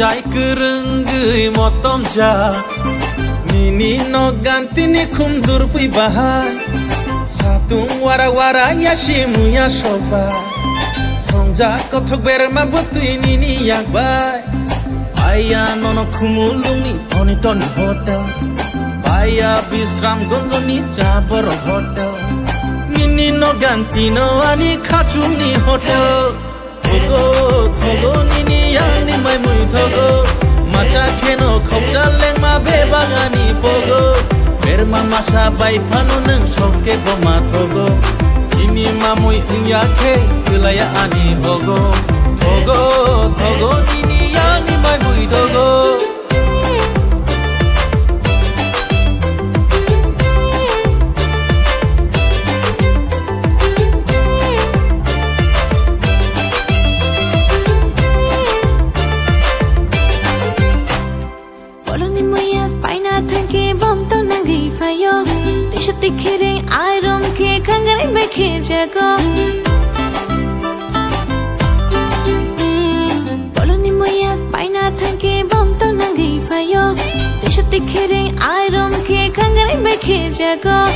Cai kerenggai motom ja Nini no ganti ni kumdur pui bahai Satung wara-wara ya shimu ya soba Songja kotok berma butui nini yak bai Baya nono kumulungi oni toni hotel Baya bisram gonjoni jabor hotel Nini no ganti no ani kachung ni hotel Thogo nini yang ni mai mui thogo Macha keno khopja leng ma be bagani pogo Berma masa bai panu neng choke boma thogo Ini ma mui ingya ke kilaya ani hogo Thogo nini yang ni mai mui thogo Tikhiring iron ke kangari bekhip jago Boloni moya paina thanke bom to nangi fayo Tisha tikhiring iron ke kangari bekhip jago